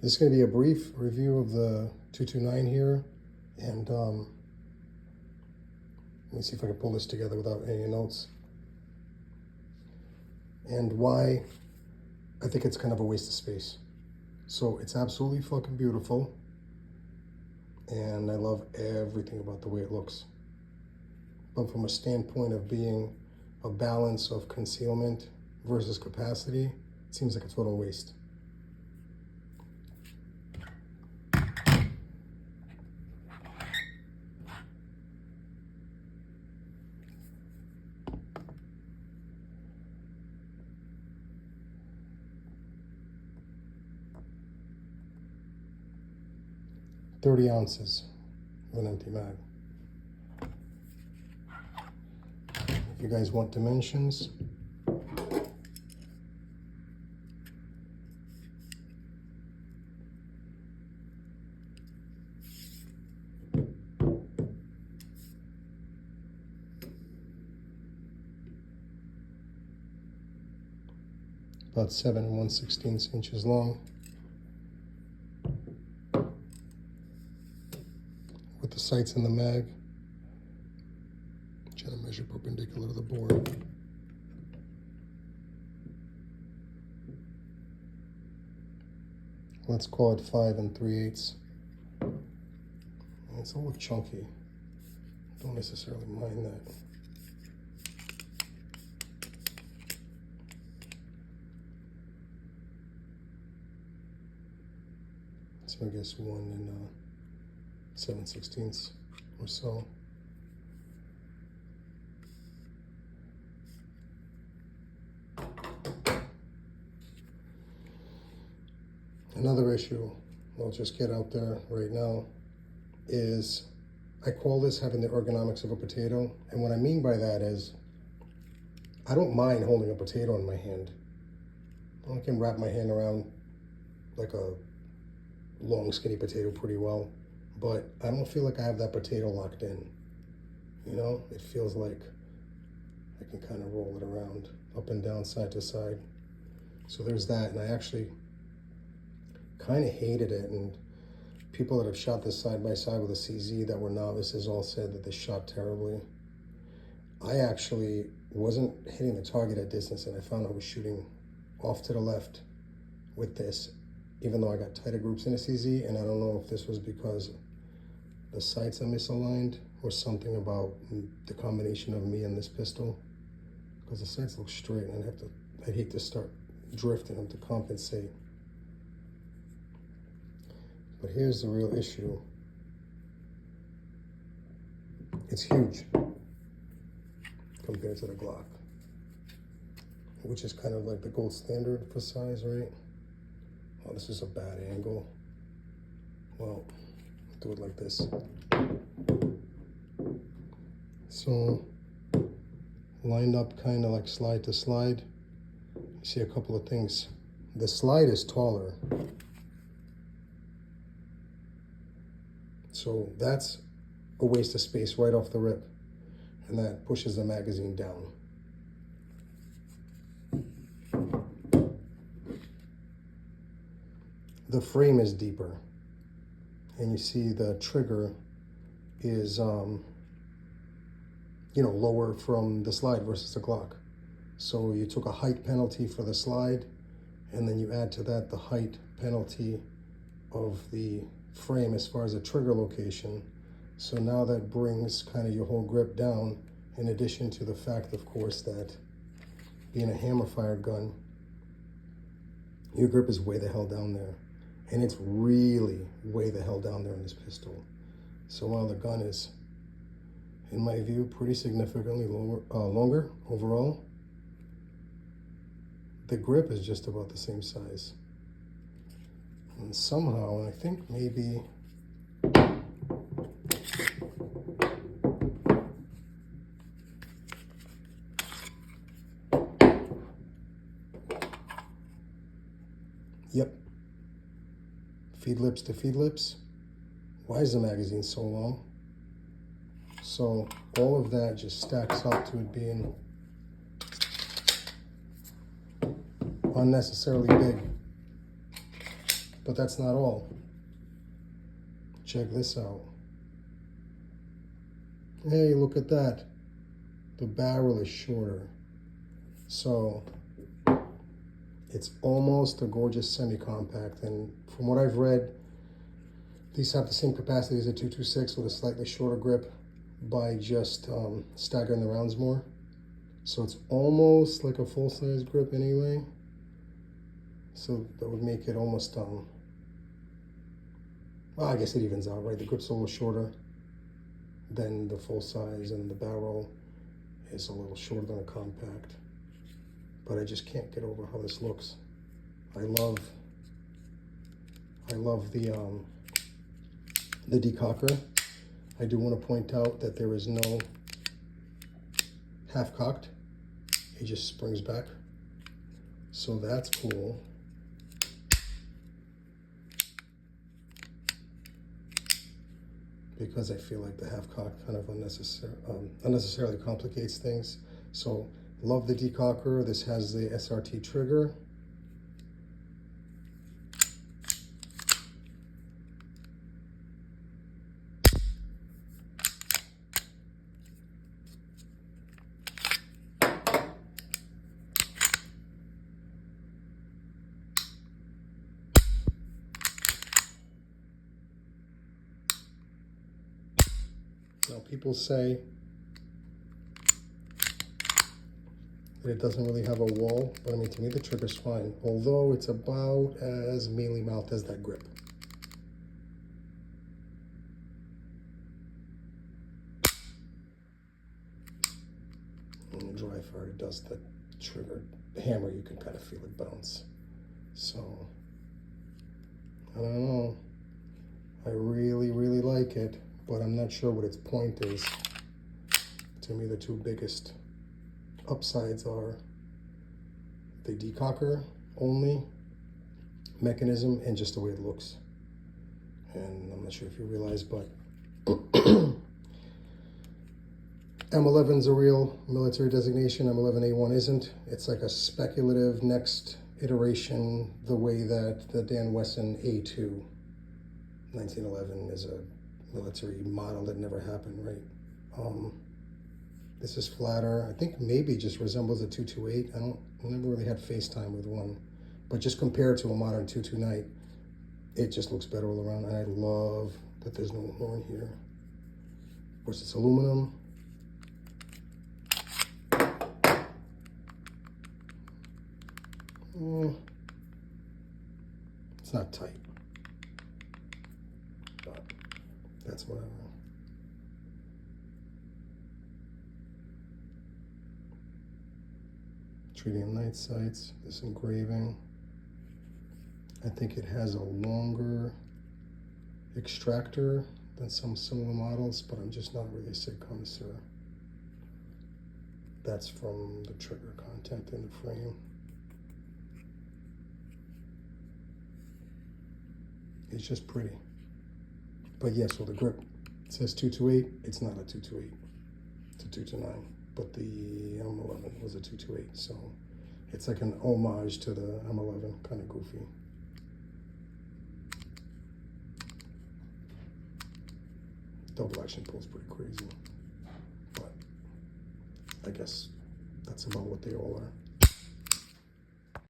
This is going to be a brief review of the 229 here, and let me see if I can pull this together without any notes, and why I think it's kind of a waste of space. So it's absolutely fucking beautiful, and I love everything about the way it looks. But from a standpoint of being a balance of concealment versus capacity, it seems like a total waste. .30 ounces of an empty mag. If you guys want dimensions, about 7 1/16 inches long, with the sights in the mag. Trying to measure perpendicular to the board. Let's call it 5 3/8. It's a little chunky. Don't necessarily mind that. So I guess 1 7/16 or so. Another issue I'll just get out there right now is I call this having the ergonomics of a potato. And what I mean by that is I don't mind holding a potato in my hand. I can wrap my hand around like a long skinny potato pretty well, but I don't feel like I have that potato locked in. You know, it feels like I can kind of roll it around up and down, side to side. So there's that, and I actually kind of hated it, and people that have shot this side by side with a CZ that were novices all said that they shot terribly. I actually wasn't hitting the target at distance, and I found I was shooting off to the left with this, even though I got tighter groups in a CZ, and I don't know if this was because the sights are misaligned or something about the combination of me and this pistol, because the sights look straight, and I'd hate to start drifting them to compensate. But here's the real issue. It's huge compared to the Glock, which is kind of like the gold standard for size, right? Oh, this is a bad angle. Well, I'll do it like this. So, lined up kind of like slide to slide. You see a couple of things. The slide is taller. So that's a waste of space right off the rip, and that pushes the magazine down. The frame is deeper, and you see the trigger is, lower from the slide versus the Glock. So you took a height penalty for the slide, and then you add to that the height penalty of the frame as far as the trigger location. So now that brings kind of your whole grip down, in addition to the fact, of course, that being a hammer fired gun, your grip is way the hell down there. And it's really way the hell down there in this pistol. So while the gun is, in my view, pretty significantly longer overall, the grip is just about the same size. And somehow, and I think maybe yep, feed lips to feed lips. Why is the magazine so long? So all of that just stacks up to it being unnecessarily big. But that's not all. Check this out. Hey, look at that. The barrel is shorter. So it's almost a gorgeous semi-compact. And from what I've read, these have the same capacity as a 226 with a slightly shorter grip by just staggering the rounds more. So it's almost like a full-size grip anyway. So that would make it almost, well, I guess it evens out, right? The grip's a little shorter than the full-size, and the barrel is a little shorter than a compact. But I just can't get over how this looks. I love the decocker. I do want to point out that there is no half cocked. It just springs back. So that's cool. Because I feel like the half cock kind of unnecessarily complicates things. So love the decocker. This has the SRT trigger. Now people say that it doesn't really have a wall, but I mean, to me the trigger's fine, although it's about as mealy mouthed as that grip. And the dry fire does the trigger. The hammer, you can kind of feel it bounce. So, I don't know. I really, really like it, but I'm not sure what its point is. To me, the two biggest upsides are the decocker only mechanism and just the way it looks. And I'm not sure if you realize, but M11's a real military designation. M11A1 isn't. It's like a speculative next iteration, the way that the Dan Wesson A2 1911 is a military model that never happened, right? This is flatter. I think maybe just resembles a 228. I never really had FaceTime with one, but just compared to a modern 229, it just looks better all around. And I love that there's no horn here. Of course, it's aluminum. It's not tight, but that's whatever. Tritium night sights, this engraving. I think it has a longer extractor than some similar models, but I'm just not really a SIG connoisseur. That's from the trigger content in the frame. It's just pretty. But yes, with the grip, it says 228. It's not a 228. It's a 229. But the M11 was a 228. So it's like an homage to the M11, kind of goofy. Double action pull is pretty crazy. But I guess that's about what they all are.